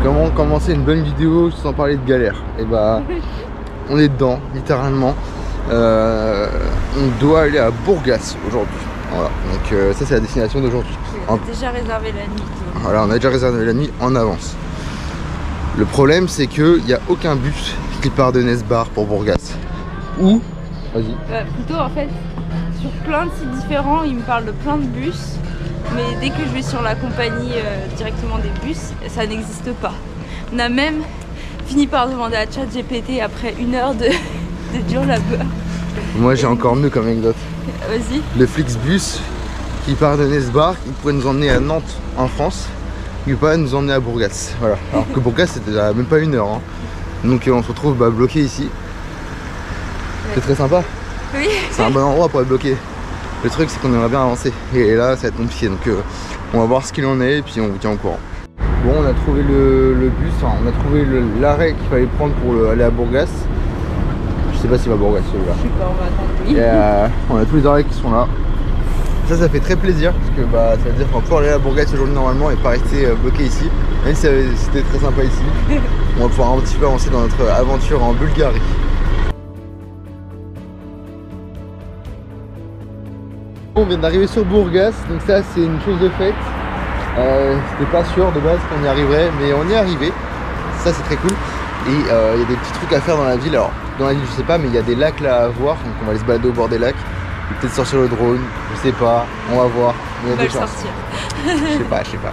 Comment commencer une bonne vidéo sans parler de galère? Et bah on est dedans littéralement. On doit aller à Bourgas aujourd'hui. Voilà, donc ça c'est la destination d'aujourd'hui. On a déjà réservé la nuit. Voilà, on a déjà réservé la nuit en avance. Le problème c'est qu'il n'y a aucun bus qui part de Nesbar pour Bourgas. Ou vas-y. Plutôt en fait, sur plein de sites différents, ils me parlent de plein de bus. Mais dès que je vais sur la compagnie directement des bus, ça n'existe pas. On a même fini par demander à ChatGPT après 1 heure de dur labeur. Moi j'ai encore mieux comme anecdote. Vas-y. Le Flixbus qui part de Nesbar, il pourrait nous emmener à Nantes en France, il peut pas nous emmener à Bourgas. Voilà. Alors que Bourgas c'était même pas 1 heure. Hein. Donc on se retrouve bloqué ici. C'est très sympa. Oui. C'est un bon endroit pour être bloqué. Le truc c'est qu'on aimerait bien avancer et là ça va être compliqué, donc on va voir ce qu'il en est et puis on vous tient au courant. Bon, on a trouvé le bus, enfin, on a trouvé l'arrêt qu'il fallait prendre pour aller à Bourgas. Je sais pas s'il va à Bourgas celui-là. Je sais pas, on va attendre. Oui. Et on a tous les arrêts qui sont là. Ça fait très plaisir parce que bah, ça veut dire qu'on va pouvoir aller à Bourgas aujourd'hui normalement et pas rester bloqué ici. Même si c'était très sympa ici. On va pouvoir un petit peu avancer dans notre aventure en Bulgarie. On vient d'arriver sur Bourgas, donc ça c'est une chose de faite. C'était pas sûr de base qu'on y arriverait, mais on y est arrivé. Ça c'est très cool. Et il y a des petits trucs à faire dans la ville. Alors dans la ville je sais pas, mais il y a des lacs là à voir, donc on va aller se balader au bord des lacs. Peut-être sortir le drone, je sais pas, on va voir. On va le sortir. Je sais pas.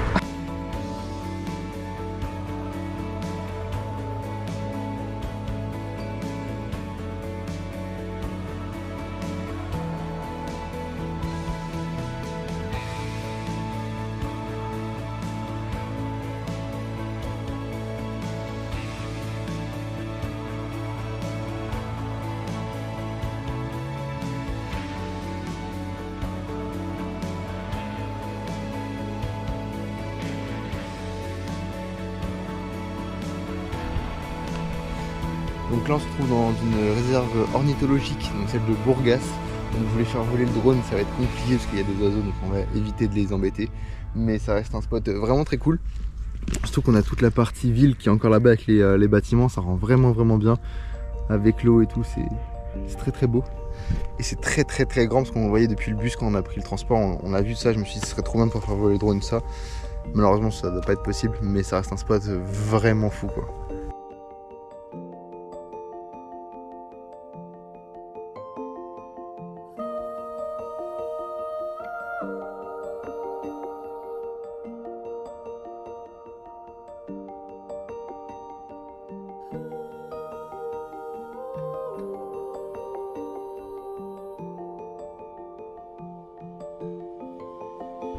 Donc là on se trouve dans une réserve ornithologique, donc celle de Bourgas. Donc je voulais faire voler le drone, ça va être compliqué parce qu'il y a des oiseaux, donc on va éviter de les embêter. Mais ça reste un spot vraiment très cool. Surtout qu'on a toute la partie ville qui est encore là-bas avec les bâtiments, ça rend vraiment bien. Avec l'eau et tout, c'est très beau. Et c'est très grand parce qu'on voyait depuis le bus quand on a pris le transport, on a vu ça, je me suis dit ce serait trop bien de pouvoir faire voler le drone ça. Malheureusement ça doit pas être possible, mais ça reste un spot vraiment fou quoi.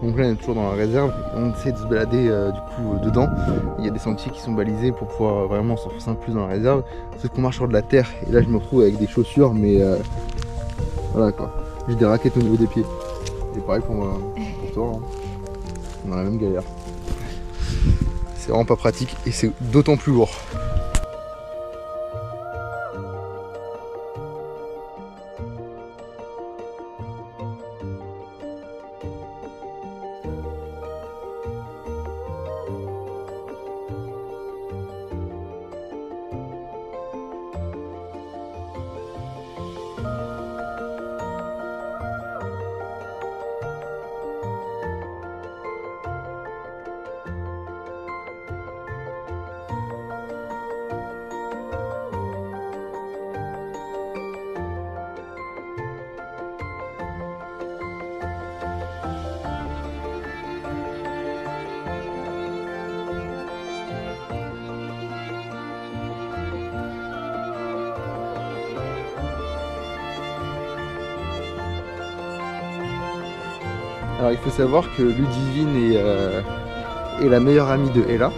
Donc là on est toujours dans la réserve, on essaie de se balader du coup dedans. Il y a des sentiers qui sont balisés pour pouvoir vraiment s'enfoncer un peu plus dans la réserve. Sauf qu'on marche sur de la terre et là je me retrouve avec des chaussures mais voilà quoi. J'ai des raquettes au niveau des pieds. Et pareil pour toi, hein. On a la même galère. C'est vraiment pas pratique et c'est d'autant plus lourd. Alors il faut savoir que Ludivine est la meilleure amie de Ella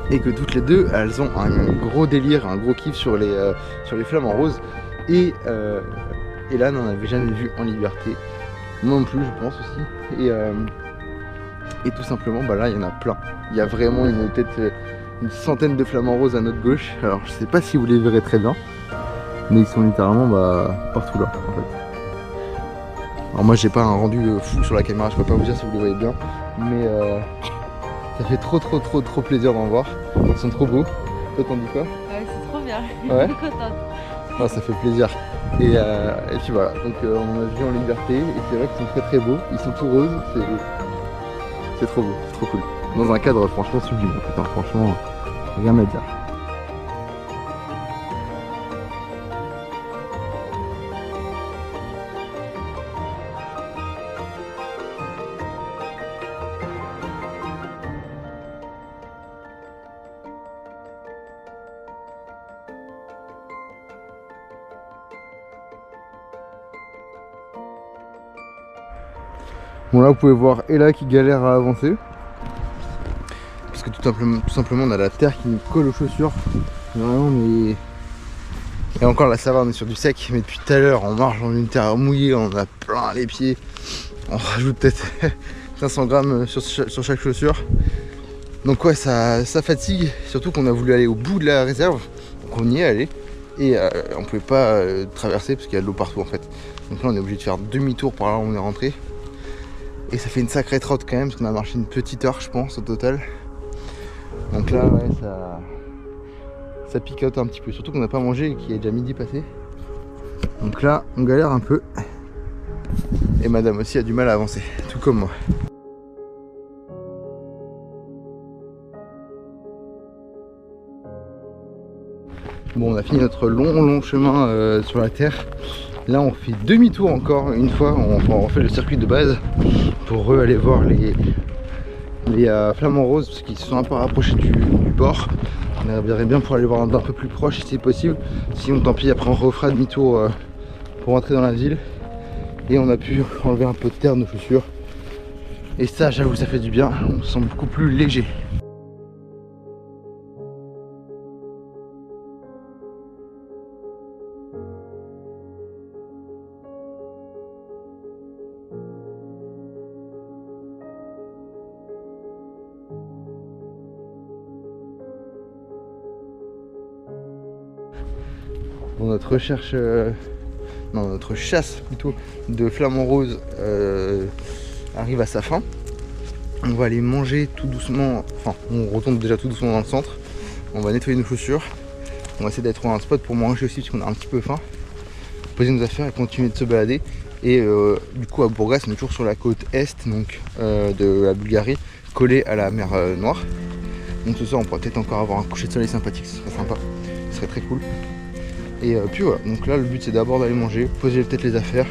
et que toutes les deux elles ont un gros délire, un gros kiff sur les flamants roses et Ella n'en avait jamais vu en liberté, moi non plus je pense aussi et tout simplement bah là il y en a plein, il y a vraiment peut-être une centaine de flamants roses à notre gauche. Alors je sais pas si vous les verrez très bien mais ils sont littéralement partout là en fait. Alors moi j'ai pas un rendu fou sur la caméra, je peux pas vous dire si vous les voyez bien, mais Ça fait trop plaisir d'en voir. Ils sont trop beaux. Toi t'en dis quoi? Ouais, c'est trop bien. Ouais. Je suis contente. Ah, ça fait plaisir. Et puis voilà, donc on en a vu en liberté et c'est vrai qu'ils sont très beaux. Ils sont tout roses, c'est trop beau, c'est trop cool. Dans un cadre franchement sublime, putain, franchement, rien à dire. Bon là vous pouvez voir Ella qui galère à avancer. Parce que tout simplement on a la terre qui nous colle aux chaussures. Vraiment mais... Et encore là ça va, on est sur du sec, mais depuis tout à l'heure on marche dans une terre mouillée, on a plein les pieds. On rajoute peut-être 500 grammes sur chaque chaussure. Donc ouais ça fatigue, surtout qu'on a voulu aller au bout de la réserve. Donc on y est allé. Et on pouvait pas traverser parce qu'il y a de l'eau partout en fait. Donc là on est obligé de faire demi-tour par là où on est rentré. Et ça fait une sacrée trotte quand même parce qu'on a marché une petite heure je pense au total. Donc là ouais ça picote un petit peu, surtout qu'on n'a pas mangé et qu'il est déjà midi passé. Donc là on galère un peu. Et madame aussi a du mal à avancer, tout comme moi. Bon on a fini notre long chemin sur la terre. Là on fait demi-tour encore une fois, on refait le circuit de base pour aller voir les flamants roses parce qu'ils se sont un peu rapprochés du bord. On aimerait bien pour aller voir d'un peu plus proche si c'est possible. Sinon tant pis, après on refera demi-tour pour rentrer dans la ville. Et on a pu enlever un peu de terre de nos chaussures. Et ça j'avoue ça fait du bien, on se sent beaucoup plus léger. Bon, notre chasse plutôt de flamants roses arrive à sa fin. On va aller manger tout doucement, enfin on retourne déjà tout doucement dans le centre. On va nettoyer nos chaussures. On va essayer d'être trouver un spot pour manger aussi parce qu'on a un petit peu faim. Poser nos affaires et continuer de se balader. Et du coup à Burgas on est toujours sur la côte est donc, de la Bulgarie, collée à la mer Noire. Donc ce soir on pourra peut-être encore avoir un coucher de soleil sympathique, ce serait sympa, ce serait très cool. Et puis voilà, donc là le but c'est d'abord d'aller manger, poser peut-être les affaires,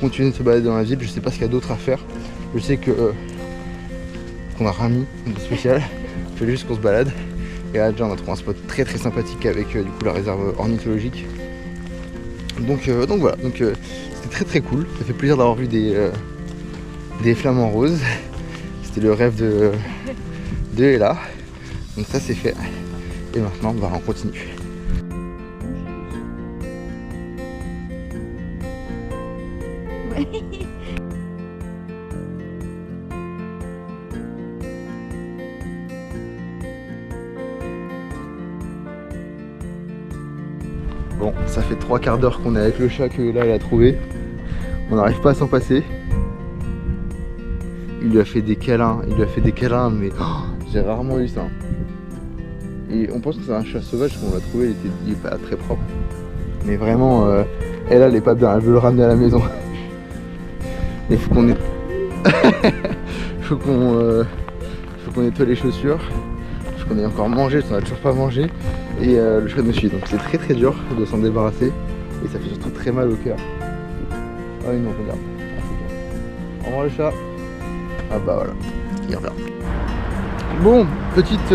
continuer de se balader dans la ville. Je sais pas ce qu'il y a d'autre à faire. Je sais que qu'on a rien de spécial, il fallait juste qu'on se balade. Et là déjà on a trouvé un spot très sympathique avec du coup la réserve ornithologique. Donc voilà, donc c'était très cool. Ça fait plaisir d'avoir vu des flamants roses. C'était le rêve de Ella. Donc ça c'est fait. Et maintenant bah, on continue. Bon, ça fait 3 quarts d'heure qu'on est avec le chat que là elle a trouvé. On n'arrive pas à s'en passer. Il lui a fait des câlins, mais j'ai rarement eu ça. Et on pense que c'est un chat sauvage qu'on l'a trouvé, il est pas très propre. Mais vraiment, elle est pas bien, elle veut le ramener à la maison. Il faut qu'on faut qu'on nettoie les chaussures. Faut qu'on ait encore mangé, parce qu'on a toujours pas mangé. Et le chat nous suit, donc c'est très dur de s'en débarrasser. Et ça fait surtout très mal au cœur. Ah oui non, regarde. Au revoir le chat. Ah bah voilà, il revient. Bon, petite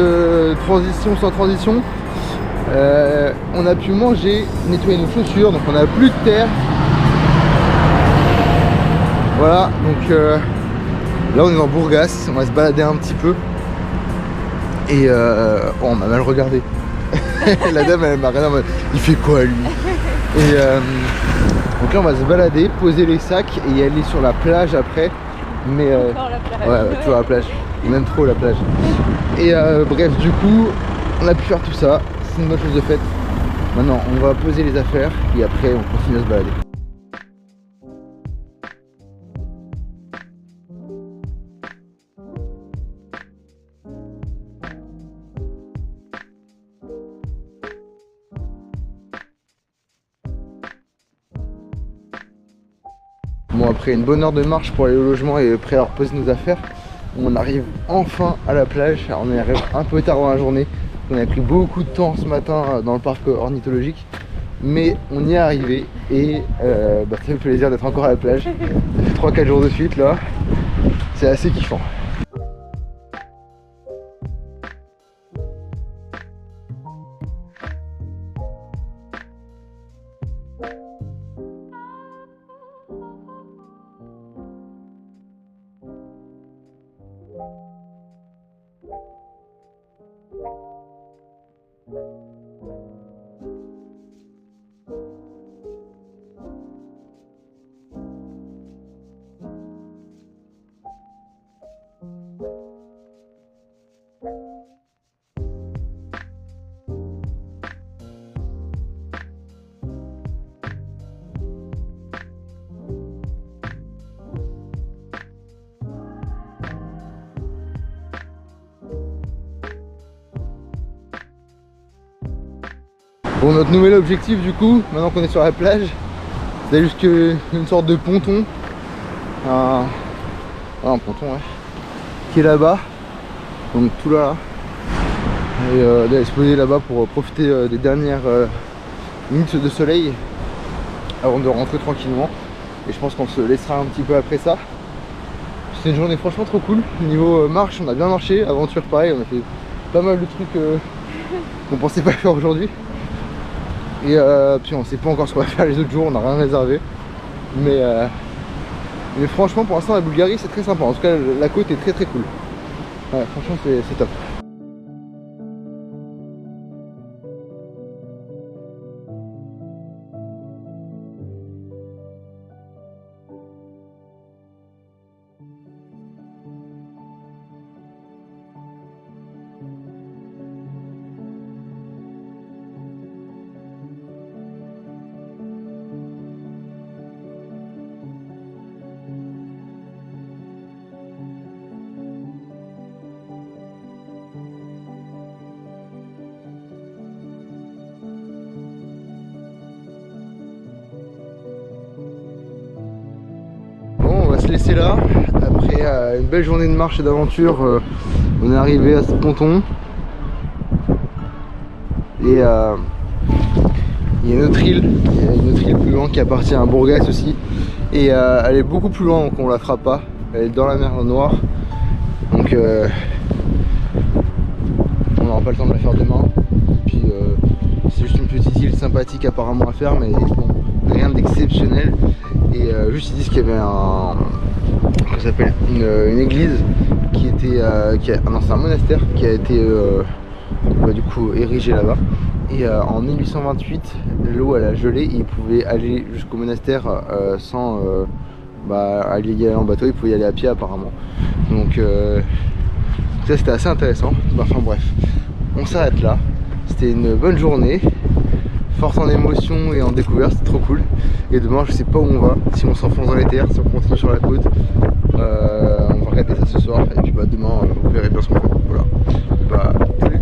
transition sans transition. On a pu manger, nettoyer nos chaussures, donc on n'a plus de terre. Voilà, donc là on est dans Burgas, on va se balader un petit peu. Et oh, on m'a mal regardé. La dame elle m'a regardé en mode, il fait quoi lui? Et donc là on va se balader, poser les sacs et y aller sur la plage après. Mais encore la plage. ouais, toujours la plage, on aime trop la plage. Et bref, du coup on a pu faire tout ça, c'est une bonne chose de faite. Maintenant on va poser les affaires et après on continue à se balader. Bon, après une bonne heure de marche pour aller au logement et après avoir posé nos affaires, on arrive enfin à la plage. Alors on est arrivé un peu tard dans la journée, on a pris beaucoup de temps ce matin dans le parc ornithologique, mais on y est arrivé et ça fait plaisir d'être encore à la plage. Ça fait 3-4 jours de suite là, c'est assez kiffant. Bon, notre nouvel objectif du coup, maintenant qu'on est sur la plage, c'est jusqu'à une sorte de ponton, un ponton ouais, qui est là-bas, donc tout là, et d'aller se poser là-bas pour profiter des dernières minutes de soleil avant de rentrer tranquillement. Et je pense qu'on se laissera un petit peu après ça. C'est une journée franchement trop cool. Niveau marche, on a bien marché, aventure pareil, on a fait pas mal de trucs qu'on pensait pas faire aujourd'hui. Et puis on sait pas encore ce qu'on va faire les autres jours, on n'a rien réservé. Mais franchement pour l'instant la Bulgarie c'est très sympa. En tout cas la côte est très très cool. Ouais, franchement c'est top. On va se laisser là. Après une belle journée de marche et d'aventure, on est arrivé à ce ponton. Et il y a une autre île plus loin qui appartient à Burgas aussi. Et elle est beaucoup plus loin, donc on la fera pas. Elle est dans la mer Noire. Donc on n'aura pas le temps de la faire demain. Et puis c'est juste une petite île sympathique apparemment à faire, mais bon, rien d'exceptionnel. Et juste ils disent qu'il y avait une église qui était non, c'est un monastère qui a été du coup érigé là-bas. Et en 1828 l'eau elle a gelé et ils pouvaient aller jusqu'au monastère sans aller y aller en bateau, ils pouvaient y aller à pied apparemment. Donc ça c'était assez intéressant. Enfin bref, on s'arrête là. C'était une bonne journée, forte en émotions et en découvertes, c'était trop cool. Et demain je sais pas où on va, si on s'enfonce dans les terres, si on continue sur la côte. On va regarder ça ce soir et puis demain vous verrez bien ce qu'on fait. Voilà. Salut.